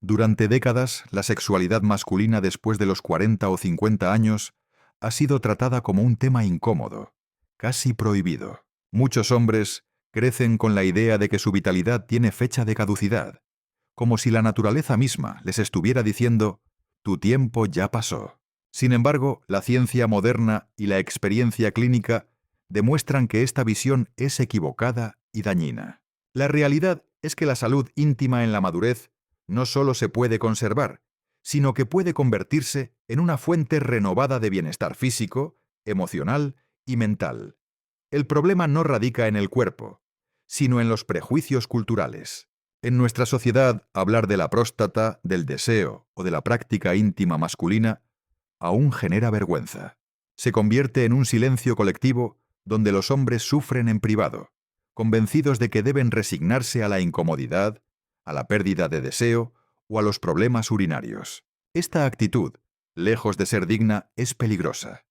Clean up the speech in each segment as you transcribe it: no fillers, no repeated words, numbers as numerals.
Durante décadas, la sexualidad masculina después de los 40 o 50 años ha sido tratada como un tema incómodo, casi prohibido. Muchos hombres crecen con la idea de que su vitalidad tiene fecha de caducidad, como si la naturaleza misma les estuviera diciendo: «Tu tiempo ya pasó». Sin embargo, la ciencia moderna y la experiencia clínica demuestran que esta visión es equivocada y dañina. La realidad es que la salud íntima en la madurez no solo se puede conservar, sino que puede convertirse en una fuente renovada de bienestar físico, emocional y mental. El problema no radica en el cuerpo, sino en los prejuicios culturales. En nuestra sociedad, hablar de la próstata, del deseo o de la práctica íntima masculina aún genera vergüenza. Se convierte en un silencio colectivo donde los hombres sufren en privado, convencidos de que deben resignarse a la incomodidad, a la pérdida de deseo o a los problemas urinarios. Esta actitud, lejos de ser digna, es peligrosa.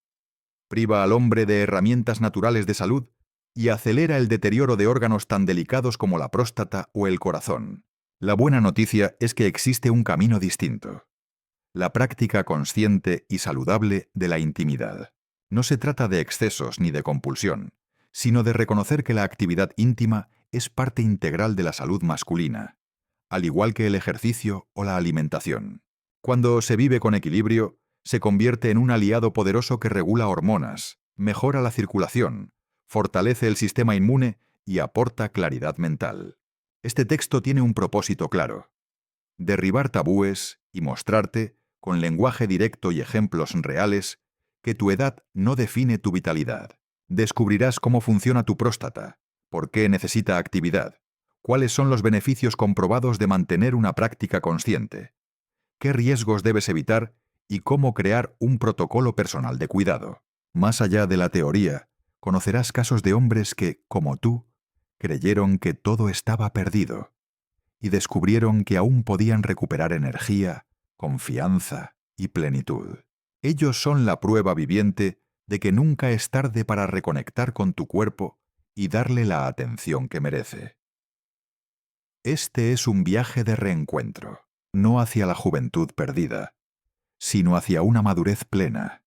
Priva al hombre de herramientas naturales de salud y acelera el deterioro de órganos tan delicados como la próstata o el corazón. La buena noticia es que existe un camino distinto: la práctica consciente y saludable de la intimidad. No se trata de excesos ni de compulsión, sino de reconocer que la actividad íntima es parte integral de la salud masculina, al igual que el ejercicio o la alimentación. Cuando se vive con equilibrio, se convierte en un aliado poderoso que regula hormonas, mejora la circulación, fortalece el sistema inmune y aporta claridad mental. Este texto tiene un propósito claro: derribar tabúes y mostrarte, con lenguaje directo y ejemplos reales, que tu edad no define tu vitalidad. Descubrirás cómo funciona tu próstata, por qué necesita actividad, cuáles son los beneficios comprobados de mantener una práctica consciente, qué riesgos debes evitar y cómo crear un protocolo personal de cuidado. Más allá de la teoría, conocerás casos de hombres que, como tú, creyeron que todo estaba perdido y descubrieron que aún podían recuperar energía, confianza y plenitud. Ellos son la prueba viviente de que nunca es tarde para reconectar con tu cuerpo y darle la atención que merece. Este es un viaje de reencuentro, no hacia la juventud perdida, sino hacia una madurez plena,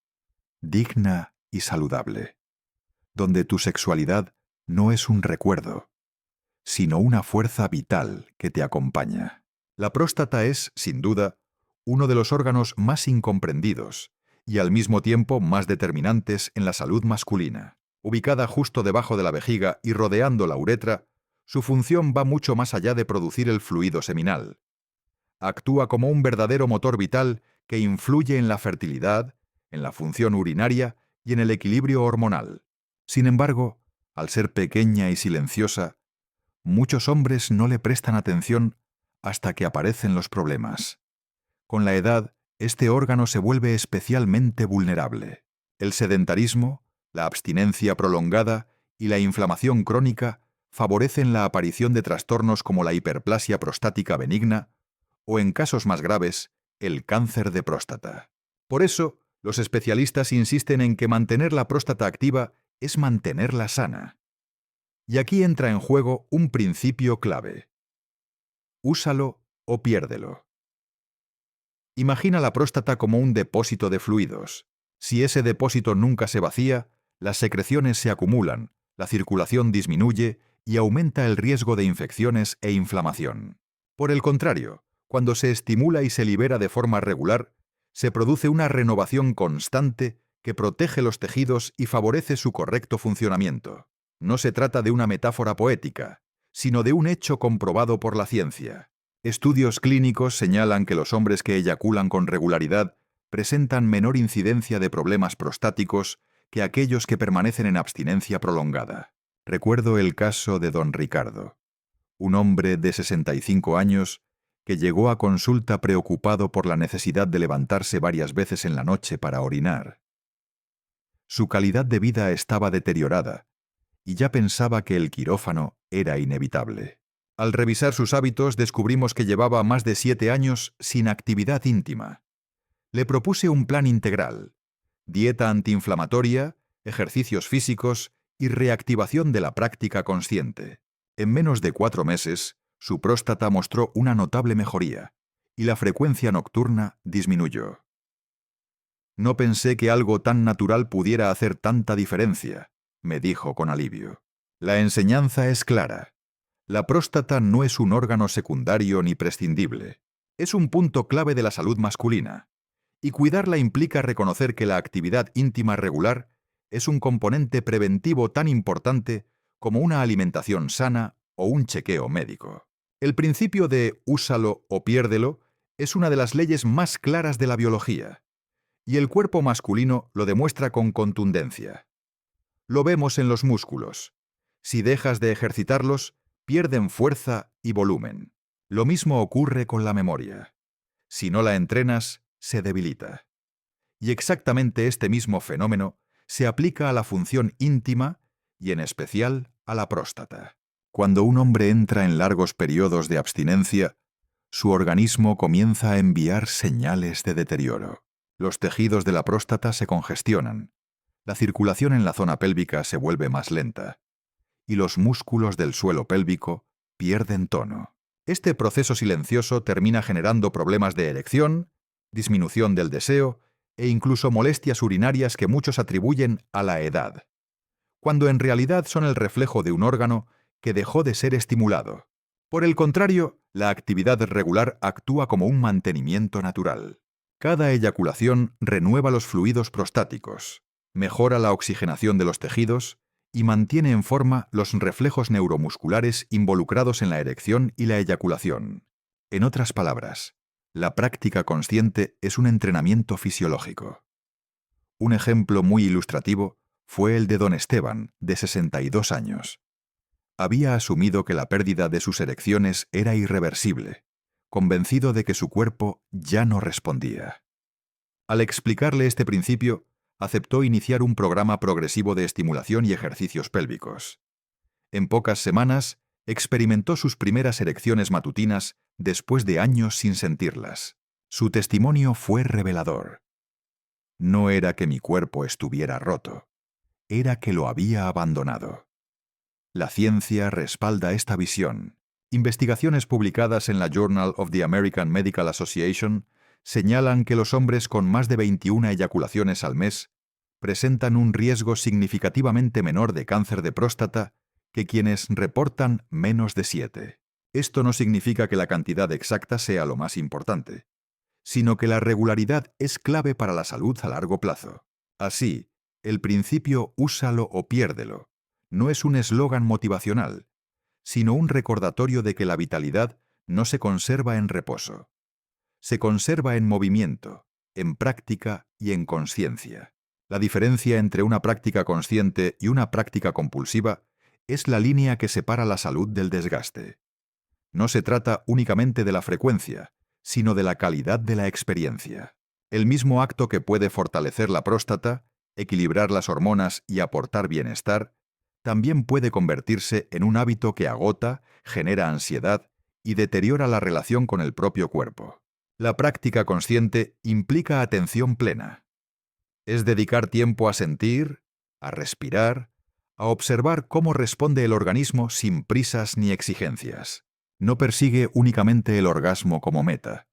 digna y saludable, donde tu sexualidad no es un recuerdo, sino una fuerza vital que te acompaña. La próstata es, sin duda, uno de los órganos más incomprendidos y al mismo tiempo más determinantes en la salud masculina. Ubicada justo debajo de la vejiga y rodeando la uretra, su función va mucho más allá de producir el fluido seminal. Actúa como un verdadero motor vital que influye en la fertilidad, en la función urinaria y en el equilibrio hormonal. Sin embargo, al ser pequeña y silenciosa, muchos hombres no le prestan atención hasta que aparecen los problemas. Con la edad, este órgano se vuelve especialmente vulnerable. El sedentarismo, la abstinencia prolongada y la inflamación crónica favorecen la aparición de trastornos como la hiperplasia prostática benigna o, en casos más graves, el cáncer de próstata. Por eso, los especialistas insisten en que mantener la próstata activa es mantenerla sana. Y aquí entra en juego un principio clave: úsalo o piérdelo. Imagina la próstata como un depósito de fluidos. Si ese depósito nunca se vacía, las secreciones se acumulan, la circulación disminuye y aumenta el riesgo de infecciones e inflamación. Por el contrario, cuando se estimula y se libera de forma regular, se produce una renovación constante que protege los tejidos y favorece su correcto funcionamiento. No se trata de una metáfora poética, sino de un hecho comprobado por la ciencia. Estudios clínicos señalan que los hombres que eyaculan con regularidad presentan menor incidencia de problemas prostáticos que aquellos que permanecen en abstinencia prolongada. Recuerdo el caso de don Ricardo, un hombre de 65 años que llegó a consulta preocupado por la necesidad de levantarse varias veces en la noche para orinar. Su calidad de vida estaba deteriorada y ya pensaba que el quirófano era inevitable. Al revisar sus hábitos descubrimos que llevaba más de 7 años sin actividad íntima. Le propuse un plan integral: dieta antiinflamatoria, ejercicios físicos y reactivación de la práctica consciente. En menos de 4 meses, su próstata mostró una notable mejoría y la frecuencia nocturna disminuyó. No pensé que algo tan natural pudiera hacer tanta diferencia, me dijo con alivio. La enseñanza es clara. La próstata no es un órgano secundario ni prescindible. Es un punto clave de la salud masculina. Y cuidarla implica reconocer que la actividad íntima regular es un componente preventivo tan importante como una alimentación sana o un chequeo médico. El principio de úsalo o piérdelo es una de las leyes más claras de la biología, y el cuerpo masculino lo demuestra con contundencia. Lo vemos en los músculos. Si dejas de ejercitarlos, pierden fuerza y volumen. Lo mismo ocurre con la memoria. Si no la entrenas, se debilita. Y exactamente este mismo fenómeno se aplica a la función íntima y en especial a la próstata. Cuando un hombre entra en largos periodos de abstinencia, su organismo comienza a enviar señales de deterioro. Los tejidos de la próstata se congestionan, la circulación en la zona pélvica se vuelve más lenta, y los músculos del suelo pélvico pierden tono. Este proceso silencioso termina generando problemas de erección, disminución del deseo e incluso molestias urinarias que muchos atribuyen a la edad, cuando en realidad son el reflejo de un órgano que dejó de ser estimulado. Por el contrario, la actividad regular actúa como un mantenimiento natural. Cada eyaculación renueva los fluidos prostáticos, mejora la oxigenación de los tejidos y mantiene en forma los reflejos neuromusculares involucrados en la erección y la eyaculación. En otras palabras, la práctica consciente es un entrenamiento fisiológico. Un ejemplo muy ilustrativo fue el de don Esteban, de 62 años. Había asumido que la pérdida de sus erecciones era irreversible, convencido de que su cuerpo ya no respondía. Al explicarle este principio, aceptó iniciar un programa progresivo de estimulación y ejercicios pélvicos. En pocas semanas, experimentó sus primeras erecciones matutinas después de años sin sentirlas. Su testimonio fue revelador. No era que mi cuerpo estuviera roto, era que lo había abandonado. La ciencia respalda esta visión. Investigaciones publicadas en la Journal of the American Medical Association señalan que los hombres con más de 21 eyaculaciones al mes presentan un riesgo significativamente menor de cáncer de próstata que quienes reportan menos de 7. Esto no significa que la cantidad exacta sea lo más importante, sino que la regularidad es clave para la salud a largo plazo. Así, el principio úsalo o piérdelo no es un eslogan motivacional, sino un recordatorio de que la vitalidad no se conserva en reposo. Se conserva en movimiento, en práctica y en conciencia. La diferencia entre una práctica consciente y una práctica compulsiva es la línea que separa la salud del desgaste. No se trata únicamente de la frecuencia, sino de la calidad de la experiencia. El mismo acto que puede fortalecer la próstata, equilibrar las hormonas y aportar bienestar, también puede convertirse en un hábito que agota, genera ansiedad y deteriora la relación con el propio cuerpo. La práctica consciente implica atención plena. Es dedicar tiempo a sentir, a respirar, a observar cómo responde el organismo sin prisas ni exigencias. No persigue únicamente el orgasmo como meta,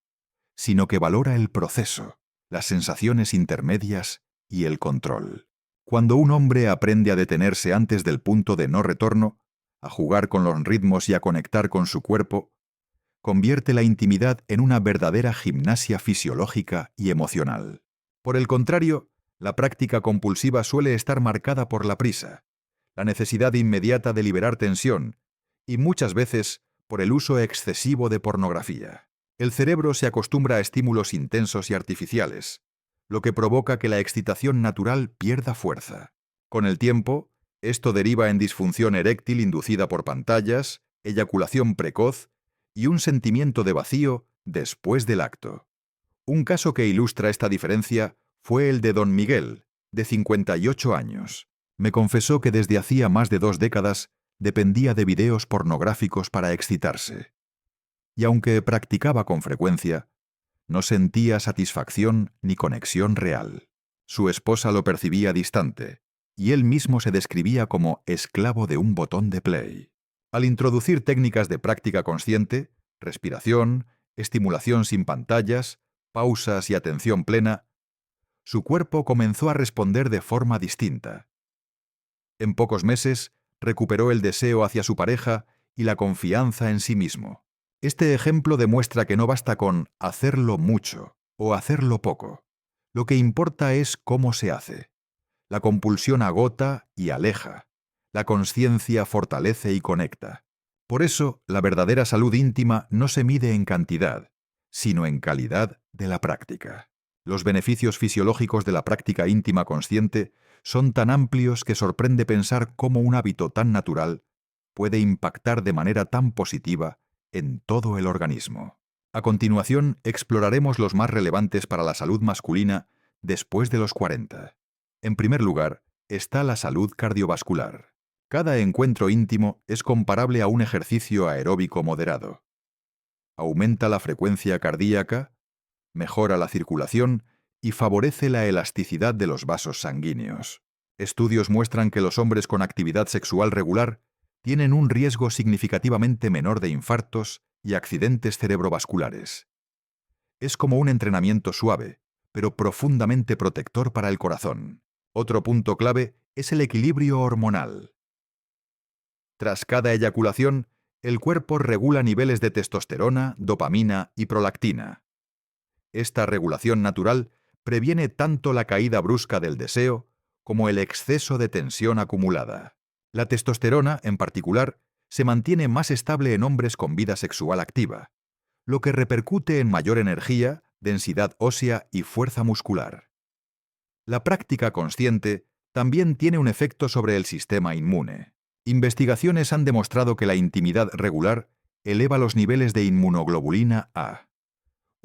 sino que valora el proceso, las sensaciones intermedias y el control. Cuando un hombre aprende a detenerse antes del punto de no retorno, a jugar con los ritmos y a conectar con su cuerpo, convierte la intimidad en una verdadera gimnasia fisiológica y emocional. Por el contrario, la práctica compulsiva suele estar marcada por la prisa, la necesidad inmediata de liberar tensión y muchas veces por el uso excesivo de pornografía. El cerebro se acostumbra a estímulos intensos y artificiales, lo que provoca que la excitación natural pierda fuerza. Con el tiempo, esto deriva en disfunción eréctil inducida por pantallas, eyaculación precoz y un sentimiento de vacío después del acto. Un caso que ilustra esta diferencia fue el de don Miguel, de 58 años. Me confesó que desde hacía más de 2 décadas dependía de videos pornográficos para excitarse. Y aunque practicaba con frecuencia, no sentía satisfacción ni conexión real. Su esposa lo percibía distante, y él mismo se describía como esclavo de un botón de play. Al introducir técnicas de práctica consciente, respiración, estimulación sin pantallas, pausas y atención plena, su cuerpo comenzó a responder de forma distinta. En pocos meses, recuperó el deseo hacia su pareja y la confianza en sí mismo. Este ejemplo demuestra que no basta con hacerlo mucho o hacerlo poco. Lo que importa es cómo se hace. La compulsión agota y aleja. La consciencia fortalece y conecta. Por eso, la verdadera salud íntima no se mide en cantidad, sino en calidad de la práctica. Los beneficios fisiológicos de la práctica íntima consciente son tan amplios que sorprende pensar cómo un hábito tan natural puede impactar de manera tan positiva en todo el organismo. A continuación, exploraremos los más relevantes para la salud masculina después de los 40. En primer lugar, está la salud cardiovascular. Cada encuentro íntimo es comparable a un ejercicio aeróbico moderado. Aumenta la frecuencia cardíaca, mejora la circulación y favorece la elasticidad de los vasos sanguíneos. Estudios muestran que los hombres con actividad sexual regular tienen un riesgo significativamente menor de infartos y accidentes cerebrovasculares. Es como un entrenamiento suave, pero profundamente protector para el corazón. Otro punto clave es el equilibrio hormonal. Tras cada eyaculación, el cuerpo regula niveles de testosterona, dopamina y prolactina. Esta regulación natural previene tanto la caída brusca del deseo como el exceso de tensión acumulada. La testosterona, en particular, se mantiene más estable en hombres con vida sexual activa, lo que repercute en mayor energía, densidad ósea y fuerza muscular. La práctica consciente también tiene un efecto sobre el sistema inmune. Investigaciones han demostrado que la intimidad regular eleva los niveles de inmunoglobulina A,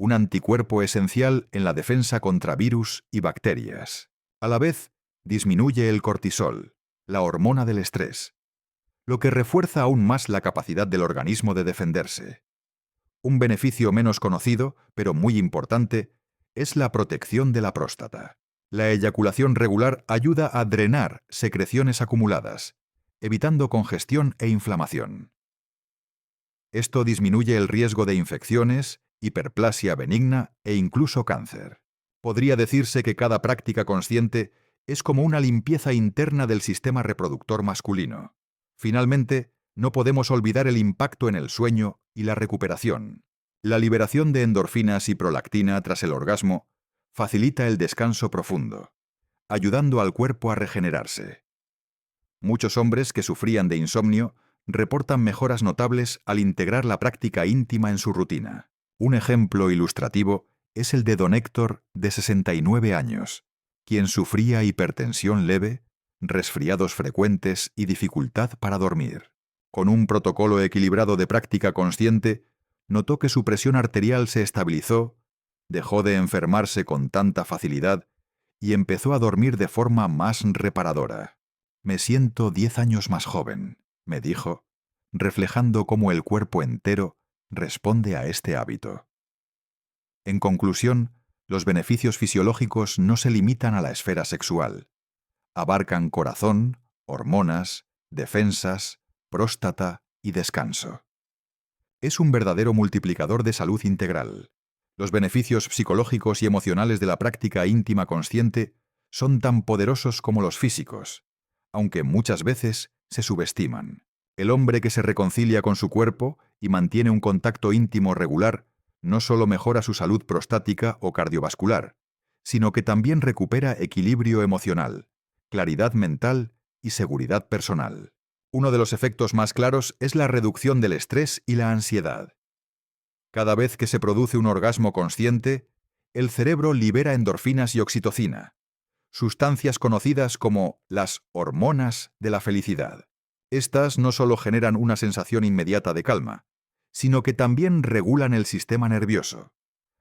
un anticuerpo esencial en la defensa contra virus y bacterias. A la vez, disminuye el cortisol, la hormona del estrés, lo que refuerza aún más la capacidad del organismo de defenderse. Un beneficio menos conocido, pero muy importante, es la protección de la próstata. La eyaculación regular ayuda a drenar secreciones acumuladas, evitando congestión e inflamación. Esto disminuye el riesgo de infecciones, hiperplasia benigna e incluso cáncer. Podría decirse que cada práctica consciente es como una limpieza interna del sistema reproductor masculino. Finalmente, no podemos olvidar el impacto en el sueño y la recuperación. La liberación de endorfinas y prolactina tras el orgasmo facilita el descanso profundo, ayudando al cuerpo a regenerarse. Muchos hombres que sufrían de insomnio reportan mejoras notables al integrar la práctica íntima en su rutina. Un ejemplo ilustrativo es el de don Héctor, de 69 años, quien sufría hipertensión leve, resfriados frecuentes y dificultad para dormir. Con un protocolo equilibrado de práctica consciente, notó que su presión arterial se estabilizó, dejó de enfermarse con tanta facilidad y empezó a dormir de forma más reparadora. «Me siento 10 años más joven», me dijo, reflejando cómo el cuerpo entero responde a este hábito. En conclusión, los beneficios fisiológicos no se limitan a la esfera sexual. Abarcan corazón, hormonas, defensas, próstata y descanso. Es un verdadero multiplicador de salud integral. Los beneficios psicológicos y emocionales de la práctica íntima consciente son tan poderosos como los físicos, aunque muchas veces se subestiman. El hombre que se reconcilia con su cuerpo y mantiene un contacto íntimo regular no solo mejora su salud prostática o cardiovascular, sino que también recupera equilibrio emocional, claridad mental y seguridad personal. Uno de los efectos más claros es la reducción del estrés y la ansiedad. Cada vez que se produce un orgasmo consciente, el cerebro libera endorfinas y oxitocina, sustancias conocidas como las hormonas de la felicidad. Estas no solo generan una sensación inmediata de calma, sino que también regulan el sistema nervioso,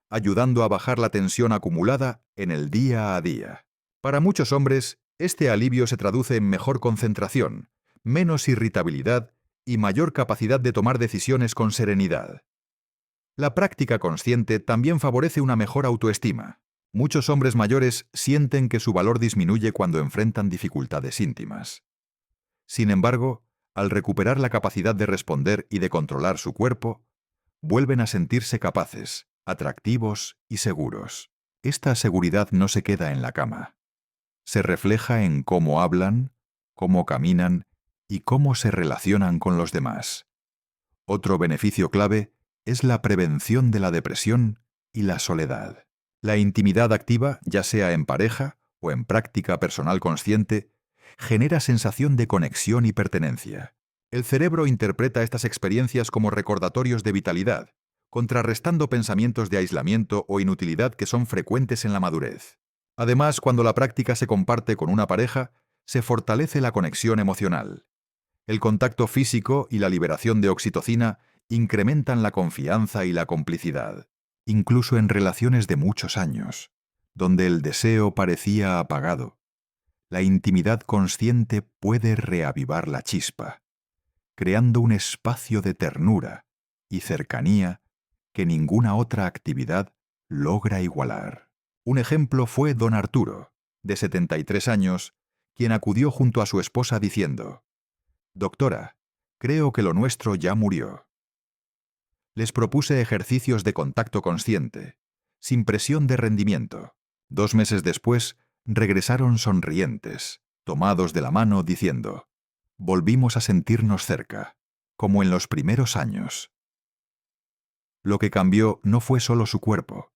ayudando a bajar la tensión acumulada en el día a día. Para muchos hombres, este alivio se traduce en mejor concentración, menos irritabilidad y mayor capacidad de tomar decisiones con serenidad. La práctica consciente también favorece una mejor autoestima. Muchos hombres mayores sienten que su valor disminuye cuando enfrentan dificultades íntimas. Sin embargo, al recuperar la capacidad de responder y de controlar su cuerpo, Vuelven a sentirse capaces, atractivos y seguros. Esta seguridad no se queda en la cama. Se refleja en cómo hablan, cómo caminan y cómo se relacionan con los demás. Otro beneficio clave es la prevención de la depresión y la soledad. La intimidad activa, ya sea en pareja o en práctica personal consciente, genera sensación de conexión y pertenencia. El cerebro interpreta estas experiencias como recordatorios de vitalidad, contrarrestando pensamientos de aislamiento o inutilidad que son frecuentes en la madurez. Además, cuando la práctica se comparte con una pareja, se fortalece la conexión emocional. El contacto físico y la liberación de oxitocina incrementan la confianza y la complicidad, incluso en relaciones de muchos años, donde el deseo parecía apagado. La intimidad consciente puede reavivar la chispa, creando un espacio de ternura y cercanía que ninguna otra actividad logra igualar. Un ejemplo fue don Arturo, de 73 años, quien acudió junto a su esposa diciendo: «Doctora, creo que lo nuestro ya murió». Les propuse ejercicios de contacto consciente, sin presión de rendimiento. 2 meses después, regresaron sonrientes, tomados de la mano, diciendo: «Volvimos a sentirnos cerca, como en los primeros años». Lo que cambió no fue solo su cuerpo,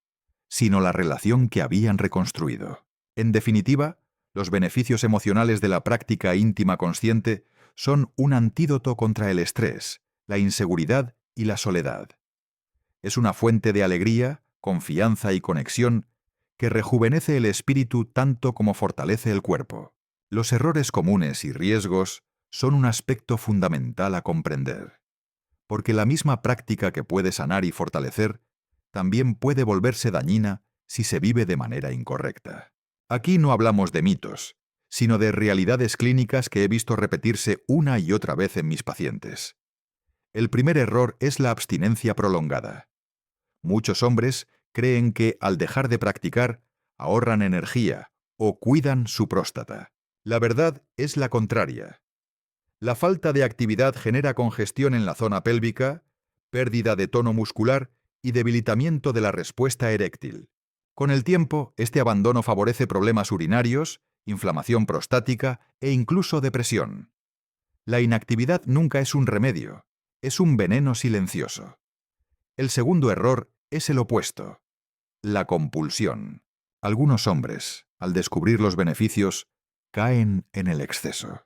sino la relación que habían reconstruido. En definitiva, los beneficios emocionales de la práctica íntima consciente son un antídoto contra el estrés, la inseguridad y la soledad. Es una fuente de alegría, confianza y conexión que rejuvenece el espíritu tanto como fortalece el cuerpo. Los errores comunes y riesgos son un aspecto fundamental a comprender, porque la misma práctica que puede sanar y fortalecer también puede volverse dañina si se vive de manera incorrecta. Aquí no hablamos de mitos, sino de realidades clínicas que he visto repetirse una y otra vez en mis pacientes. El primer error es la abstinencia prolongada. Muchos hombres creen que, al dejar de practicar, ahorran energía o cuidan su próstata. La verdad es la contraria. La falta de actividad genera congestión en la zona pélvica, pérdida de tono muscular y debilitamiento de la respuesta eréctil. Con el tiempo, este abandono favorece problemas urinarios, inflamación prostática e incluso depresión. La inactividad nunca es un remedio, es un veneno silencioso. El segundo error es el opuesto: la compulsión. Algunos hombres, al descubrir los beneficios, caen en el exceso.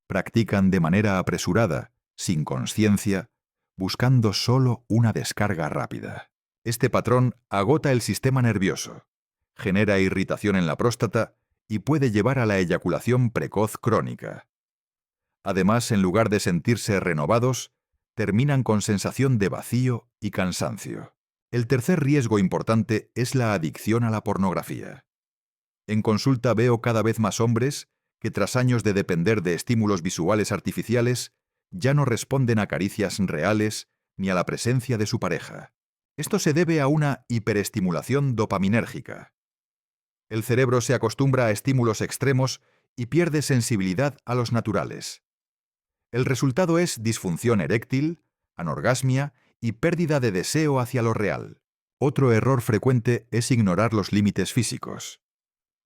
Practican de manera apresurada, sin conciencia, buscando solo una descarga rápida. Este patrón agota el sistema nervioso, genera irritación en la próstata y puede llevar a la eyaculación precoz crónica. Además, en lugar de sentirse renovados, terminan con sensación de vacío y cansancio. El tercer riesgo importante es la adicción a la pornografía. En consulta veo cada vez más hombres que, tras años de depender de estímulos visuales artificiales, ya no responden a caricias reales ni a la presencia de su pareja. Esto se debe a una hiperestimulación dopaminérgica. El cerebro se acostumbra a estímulos extremos y pierde sensibilidad a los naturales. El resultado es disfunción eréctil, anorgasmia y pérdida de deseo hacia lo real. Otro error frecuente es ignorar los límites físicos.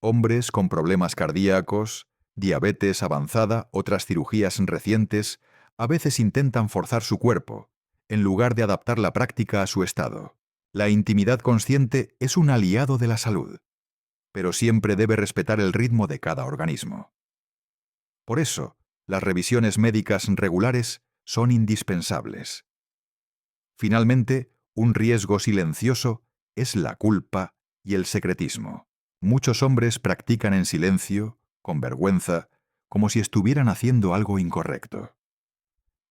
Hombres con problemas cardíacos, diabetes avanzada o tras cirugías recientes a veces intentan forzar su cuerpo, en lugar de adaptar la práctica a su estado. La intimidad consciente es un aliado de la salud, pero siempre debe respetar el ritmo de cada organismo. Por eso, las revisiones médicas regulares son indispensables. Finalmente, un riesgo silencioso es la culpa y el secretismo. Muchos hombres practican en silencio, con vergüenza, como si estuvieran haciendo algo incorrecto.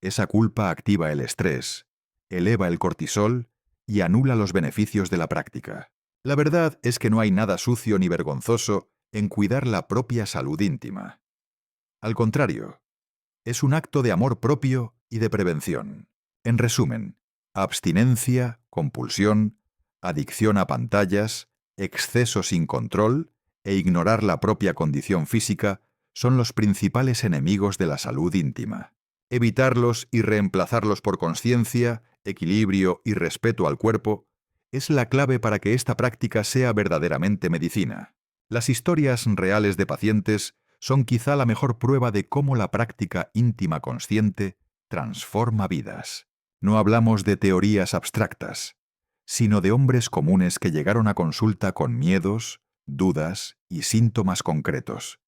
Esa culpa activa el estrés, eleva el cortisol y anula los beneficios de la práctica. La verdad es que no hay nada sucio ni vergonzoso en cuidar la propia salud íntima. Al contrario, es un acto de amor propio y de prevención. En resumen, abstinencia, compulsión, adicción a pantallas, exceso sin control e ignorar la propia condición física son los principales enemigos de la salud íntima. Evitarlos y reemplazarlos por conciencia, equilibrio y respeto al cuerpo es la clave para que esta práctica sea verdaderamente medicina. Las historias reales de pacientes son quizá la mejor prueba de cómo la práctica íntima consciente transforma vidas. No hablamos de teorías abstractas, sino de hombres comunes que llegaron a consulta con miedos, dudas y síntomas concretos,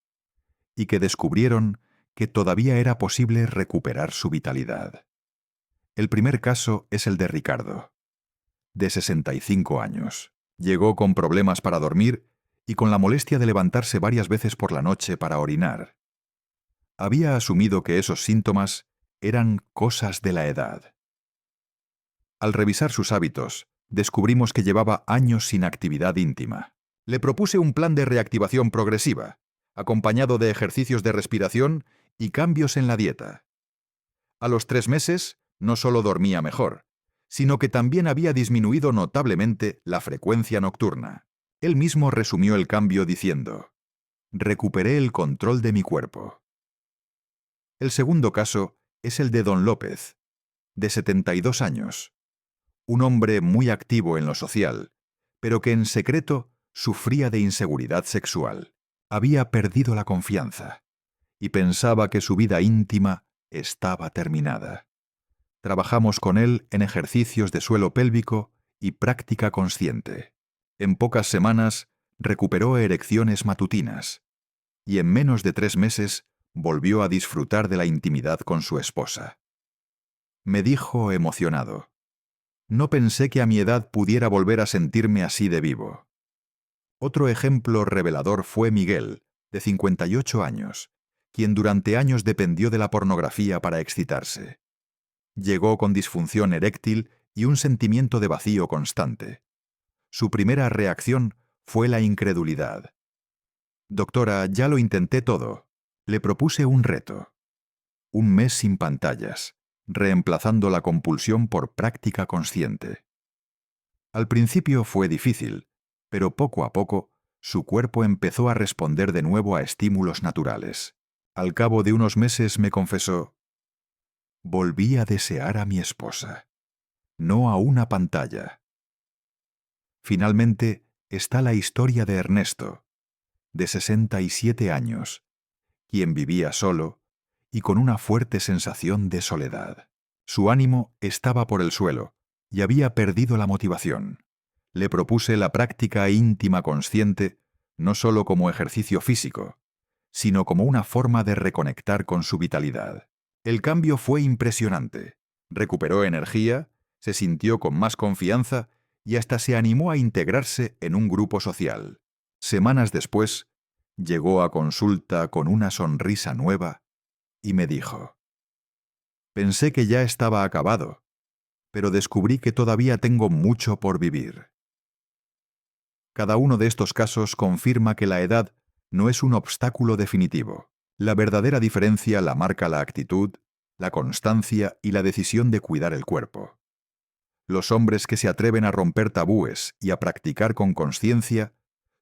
y que descubrieron que todavía era posible recuperar su vitalidad. El primer caso es el de Ricardo, de 65 años. Llegó con problemas para dormir y con la molestia de levantarse varias veces por la noche para orinar. Había asumido que esos síntomas eran cosas de la edad. Al revisar sus hábitos, descubrimos que llevaba años sin actividad íntima. Le propuse un plan de reactivación progresiva, acompañado de ejercicios de respiración y cambios en la dieta. A los 3 meses, no solo dormía mejor, sino que también había disminuido notablemente la frecuencia nocturna. Él mismo resumió el cambio diciendo: «Recuperé el control de mi cuerpo». El segundo caso es el de Don López, de 72 años. Un hombre muy activo en lo social, pero que en secreto sufría de inseguridad sexual. Había perdido la confianza y pensaba que su vida íntima estaba terminada. Trabajamos con él en ejercicios de suelo pélvico y práctica consciente. En pocas semanas recuperó erecciones matutinas y en menos de 3 meses volvió a disfrutar de la intimidad con su esposa. Me dijo emocionado: «No pensé que a mi edad pudiera volver a sentirme así de vivo». Otro ejemplo revelador fue Miguel, de 58 años, quien durante años dependió de la pornografía para excitarse. Llegó con disfunción eréctil y un sentimiento de vacío constante. Su primera reacción fue la incredulidad. «Doctora, ya lo intenté todo». Le propuse un reto: 1 mes sin pantallas, reemplazando la compulsión por práctica consciente. Al principio fue difícil, pero poco a poco su cuerpo empezó a responder de nuevo a estímulos naturales. Al cabo de unos meses me confesó: «Volví a desear a mi esposa, no a una pantalla». Finalmente está la historia de Ernesto, de 67 años, quien vivía solo y con una fuerte sensación de soledad. Su ánimo estaba por el suelo y había perdido la motivación. Le propuse la práctica íntima consciente no solo como ejercicio físico, sino como una forma de reconectar con su vitalidad. El cambio fue impresionante. Recuperó energía, se sintió con más confianza y hasta se animó a integrarse en un grupo social. Semanas después, llegó a consulta con una sonrisa nueva y me dijo: «Pensé que ya estaba acabado, pero descubrí que todavía tengo mucho por vivir». Cada uno de estos casos confirma que la edad no es un obstáculo definitivo. La verdadera diferencia la marca la actitud, la constancia y la decisión de cuidar el cuerpo. Los hombres que se atreven a romper tabúes y a practicar con consciencia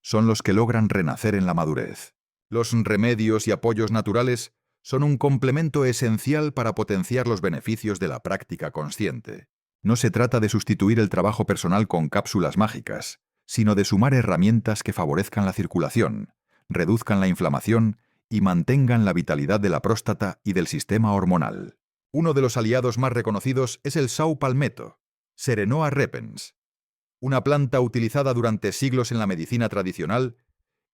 son los que logran renacer en la madurez. Los remedios y apoyos naturales son un complemento esencial para potenciar los beneficios de la práctica consciente. No se trata de sustituir el trabajo personal con cápsulas mágicas, sino de sumar herramientas que favorezcan la circulación, reduzcan la inflamación y mantengan la vitalidad de la próstata y del sistema hormonal. Uno de los aliados más reconocidos es el Saw Palmetto, Serenoa repens, una planta utilizada durante siglos en la medicina tradicional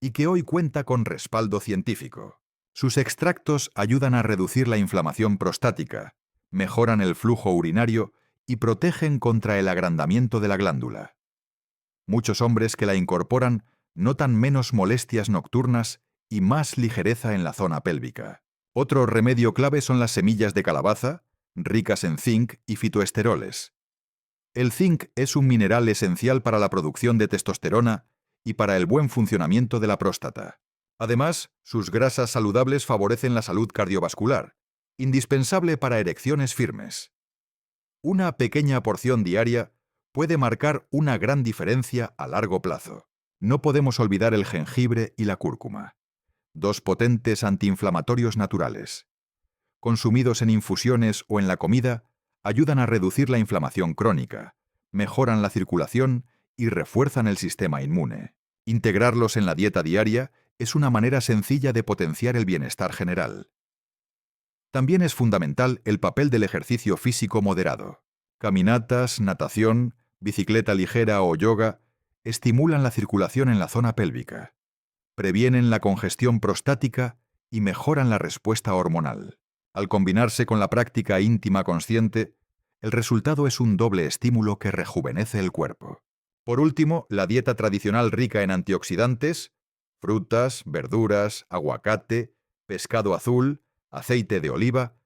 y que hoy cuenta con respaldo científico. Sus extractos ayudan a reducir la inflamación prostática, mejoran el flujo urinario y protegen contra el agrandamiento de la glándula. Muchos hombres que la incorporan notan menos molestias nocturnas y más ligereza en la zona pélvica. Otro remedio clave son las semillas de calabaza, ricas en zinc y fitoesteroles. El zinc es un mineral esencial para la producción de testosterona y para el buen funcionamiento de la próstata. Además, sus grasas saludables favorecen la salud cardiovascular, indispensable para erecciones firmes. Una pequeña porción diaria puede marcar una gran diferencia a largo plazo. No podemos olvidar el jengibre y la cúrcuma, 2 potentes antiinflamatorios naturales. Consumidos en infusiones o en la comida, Ayudan a reducir la inflamación crónica, mejoran la circulación y refuerzan el sistema inmune. Integrarlos en la dieta diaria es una manera sencilla de potenciar el bienestar general. También es fundamental el papel del ejercicio físico moderado. Caminatas, natación, bicicleta ligera o yoga estimulan la circulación en la zona pélvica, previenen la congestión prostática y mejoran la respuesta hormonal. Al combinarse con la práctica íntima consciente, el resultado es un doble estímulo que rejuvenece el cuerpo. Por último, la dieta tradicional rica en antioxidantes, frutas, verduras, aguacate, pescado azul, aceite de oliva,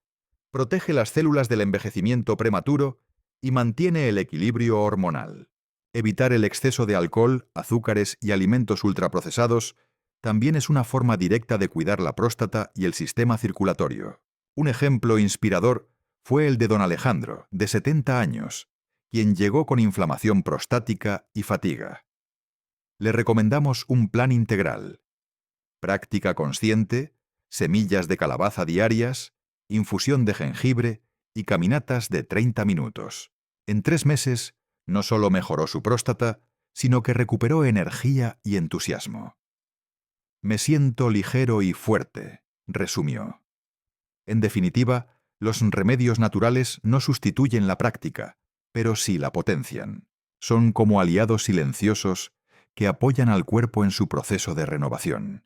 protege las células del envejecimiento prematuro y mantiene el equilibrio hormonal. Evitar el exceso de alcohol, azúcares y alimentos ultraprocesados también es una forma directa de cuidar la próstata y el sistema circulatorio. Un ejemplo inspirador fue el de don Alejandro, de 70 años, quien llegó con inflamación prostática y fatiga. Le recomendamos un plan integral: práctica consciente, semillas de calabaza diarias, infusión de jengibre y caminatas de 30 minutos. En 3 meses, no solo mejoró su próstata, sino que recuperó energía y entusiasmo. «Me siento ligero y fuerte», resumió. En definitiva, los remedios naturales no sustituyen la práctica, pero sí la potencian. Son como aliados silenciosos que apoyan al cuerpo en su proceso de renovación.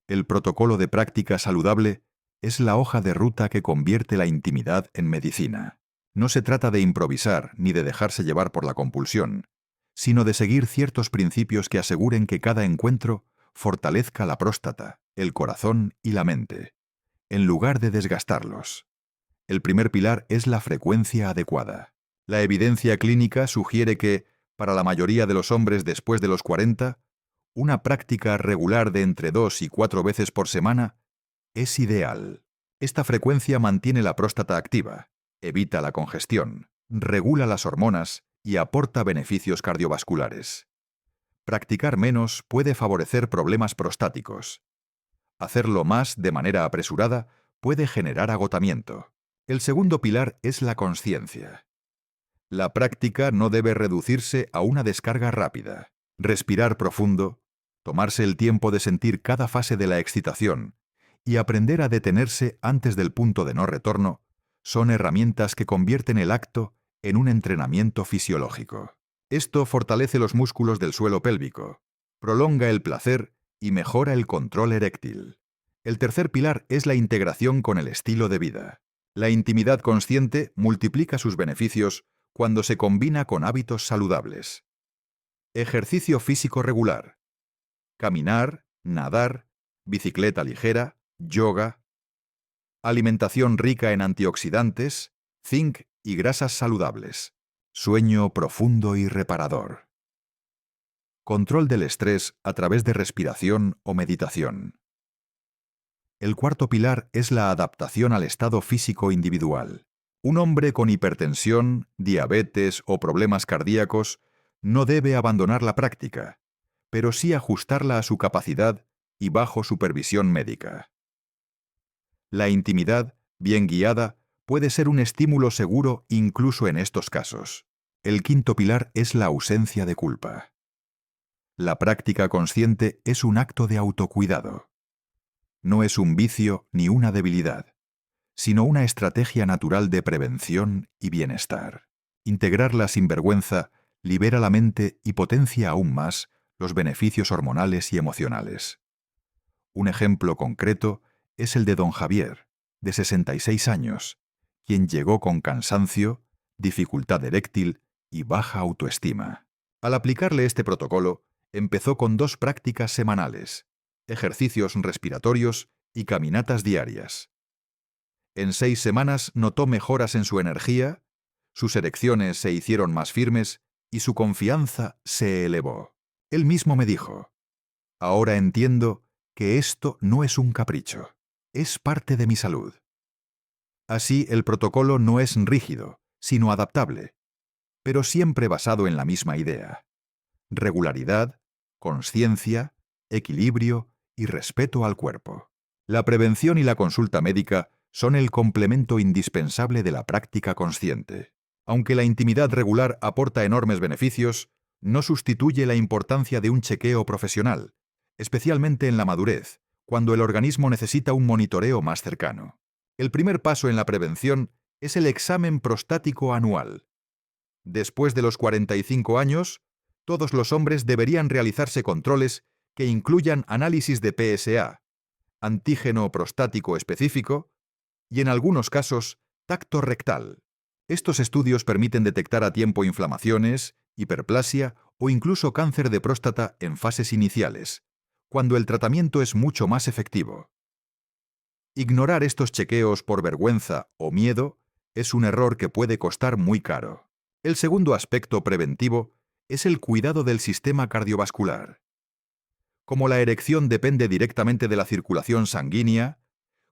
El protocolo de práctica saludable es la hoja de ruta que convierte la intimidad en medicina. No se trata de improvisar ni de dejarse llevar por la compulsión, sino de seguir ciertos principios que aseguren que cada encuentro fortalezca la próstata, el corazón y la mente, en lugar de desgastarlos. El primer pilar es la frecuencia adecuada. La evidencia clínica sugiere que, para la mayoría de los hombres después de los 40, una práctica regular de entre 2 y 4 veces por semana es ideal. Esta frecuencia mantiene la próstata activa, evita la congestión, regula las hormonas y aporta beneficios cardiovasculares. Practicar menos puede favorecer problemas prostáticos. Hacerlo más de manera apresurada puede generar agotamiento. El segundo pilar es la consciencia. La práctica no debe reducirse a una descarga rápida. Respirar profundo, tomarse el tiempo de sentir cada fase de la excitación y aprender a detenerse antes del punto de no retorno son herramientas que convierten el acto en un entrenamiento fisiológico. Esto fortalece los músculos del suelo pélvico, prolonga el placer y mejora el control eréctil. El tercer pilar es la integración con el estilo de vida. La intimidad consciente multiplica sus beneficios cuando se combina con hábitos saludables. Ejercicio físico regular. Caminar, nadar, bicicleta ligera, yoga. Alimentación rica en antioxidantes, zinc y grasas saludables. Sueño profundo y reparador. Control del estrés a través de respiración o meditación. El cuarto pilar es la adaptación al estado físico individual. Un hombre con hipertensión, diabetes o problemas cardíacos no debe abandonar la práctica, pero sí ajustarla a su capacidad y bajo supervisión médica. La intimidad, bien guiada, puede ser un estímulo seguro incluso en estos casos. El quinto pilar es la ausencia de culpa. La práctica consciente es un acto de autocuidado. No es un vicio ni una debilidad, sino una estrategia natural de prevención y bienestar. Integrarla sin vergüenza libera la mente y potencia aún más los beneficios hormonales y emocionales. Un ejemplo concreto es el de don Javier, de 66 años, quien llegó con cansancio, dificultad eréctil y baja autoestima. Al aplicarle este protocolo, empezó con 2 prácticas semanales, ejercicios respiratorios y caminatas diarias. En 6 semanas notó mejoras en su energía, sus erecciones se hicieron más firmes y su confianza se elevó. Él mismo me dijo: «Ahora entiendo que esto no es un capricho, es parte de mi salud». Así, el protocolo no es rígido, sino adaptable, pero siempre basado en la misma idea: regularidad, consciencia, equilibrio y respeto al cuerpo. La prevención y la consulta médica son el complemento indispensable de la práctica consciente. Aunque la intimidad regular aporta enormes beneficios, no sustituye la importancia de un chequeo profesional, especialmente en la madurez, cuando el organismo necesita un monitoreo más cercano. El primer paso en la prevención es el examen prostático anual. Después de los 45 años, todos los hombres deberían realizarse controles que incluyan análisis de PSA, antígeno prostático específico y, en algunos casos, tacto rectal. Estos estudios permiten detectar a tiempo inflamaciones, hiperplasia o incluso cáncer de próstata en fases iniciales, cuando el tratamiento es mucho más efectivo. Ignorar estos chequeos por vergüenza o miedo es un error que puede costar muy caro. El segundo aspecto preventivo es el cuidado del sistema cardiovascular. Como la erección depende directamente de la circulación sanguínea,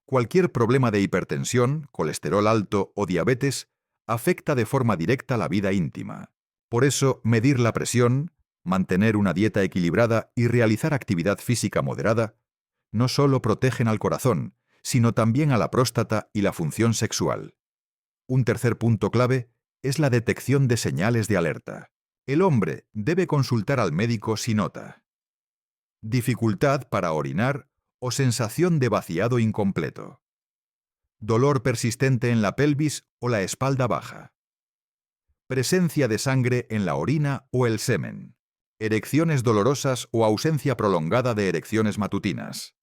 cualquier problema de hipertensión, colesterol alto o diabetes afecta de forma directa la vida íntima. Por eso, medir la presión, mantener una dieta equilibrada y realizar actividad física moderada no solo protegen al corazón, sino también a la próstata y la función sexual. Un tercer punto clave es la detección de señales de alerta. El hombre debe consultar al médico si nota dificultad para orinar o sensación de vaciado incompleto, dolor persistente en la pelvis o la espalda baja, presencia de sangre en la orina o el semen, erecciones dolorosas o ausencia prolongada de erecciones matutinas.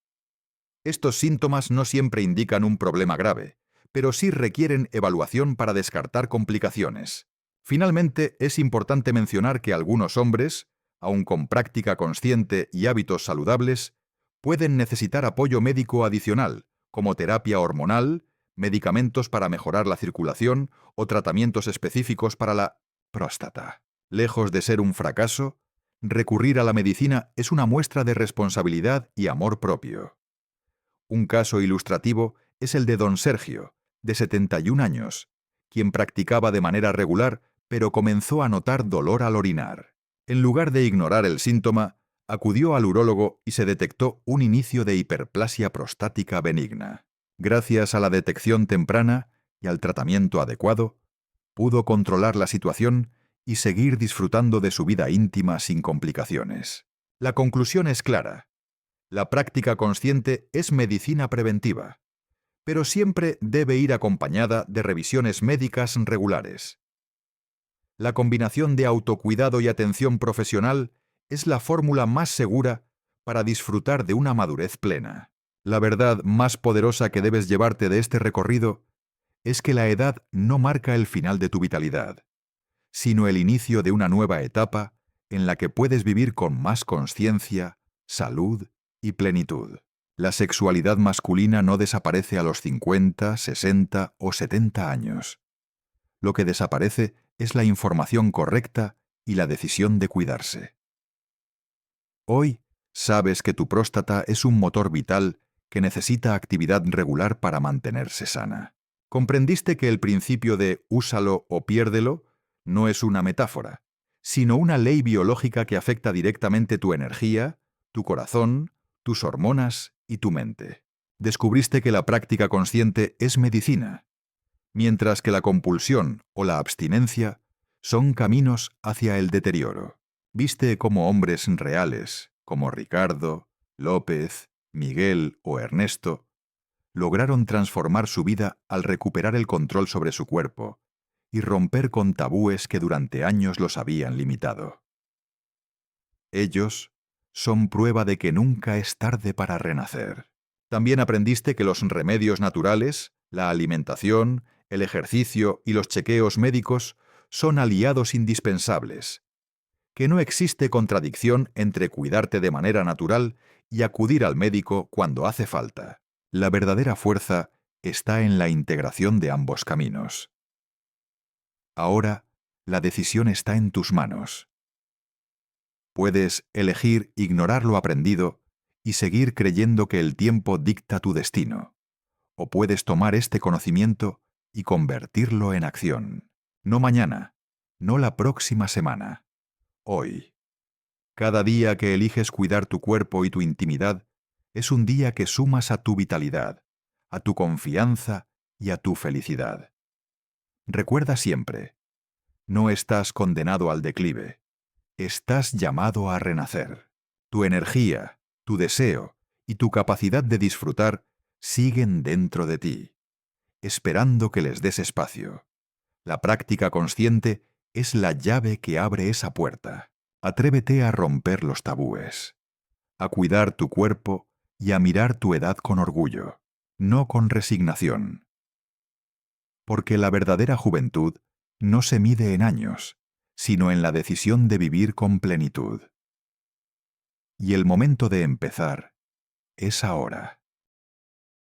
Estos síntomas no siempre indican un problema grave, pero sí requieren evaluación para descartar complicaciones. Finalmente, es importante mencionar que algunos hombres, aun con práctica consciente y hábitos saludables, pueden necesitar apoyo médico adicional, como terapia hormonal, medicamentos para mejorar la circulación o tratamientos específicos para la próstata. Lejos de ser un fracaso, recurrir a la medicina es una muestra de responsabilidad y amor propio. Un caso ilustrativo es el de don Sergio, de 71 años, quien practicaba de manera regular, pero comenzó a notar dolor al orinar. En lugar de ignorar el síntoma, acudió al urólogo y se detectó un inicio de hiperplasia prostática benigna. Gracias a la detección temprana y al tratamiento adecuado, pudo controlar la situación y seguir disfrutando de su vida íntima sin complicaciones. La conclusión es clara. La práctica consciente es medicina preventiva, pero siempre debe ir acompañada de revisiones médicas regulares. La combinación de autocuidado y atención profesional es la fórmula más segura para disfrutar de una madurez plena. La verdad más poderosa que debes llevarte de este recorrido es que la edad no marca el final de tu vitalidad, sino el inicio de una nueva etapa en la que puedes vivir con más conciencia, salud y plenitud. La sexualidad masculina no desaparece a los 50, 60 o 70 años. Lo que desaparece es la información correcta y la decisión de cuidarse. Hoy sabes que tu próstata es un motor vital que necesita actividad regular para mantenerse sana. Comprendiste que el principio de úsalo o piérdelo no es una metáfora, sino una ley biológica que afecta directamente tu energía, tu corazón, tus hormonas y tu mente. Descubriste que la práctica consciente es medicina, mientras que la compulsión o la abstinencia son caminos hacia el deterioro. Viste cómo hombres reales, como Ricardo, López, Miguel o Ernesto, lograron transformar su vida al recuperar el control sobre su cuerpo y romper con tabúes que durante años los habían limitado. Ellos son prueba de que nunca es tarde para renacer. También aprendiste que los remedios naturales, la alimentación, el ejercicio y los chequeos médicos son aliados indispensables, que no existe contradicción entre cuidarte de manera natural y acudir al médico cuando hace falta. La verdadera fuerza está en la integración de ambos caminos. Ahora, la decisión está en tus manos. Puedes elegir ignorar lo aprendido y seguir creyendo que el tiempo dicta tu destino, o puedes tomar este conocimiento y convertirlo en acción. No mañana, no la próxima semana, hoy. Cada día que eliges cuidar tu cuerpo y tu intimidad es un día que sumas a tu vitalidad, a tu confianza y a tu felicidad. Recuerda siempre, no estás condenado al declive, estás llamado a renacer. Tu energía, tu deseo y tu capacidad de disfrutar siguen dentro de ti, esperando que les des espacio. La práctica consciente es la llave que abre esa puerta. Atrévete a romper los tabúes, a cuidar tu cuerpo y a mirar tu edad con orgullo, no con resignación. Porque la verdadera juventud no se mide en años, sino en la decisión de vivir con plenitud. Y el momento de empezar es ahora.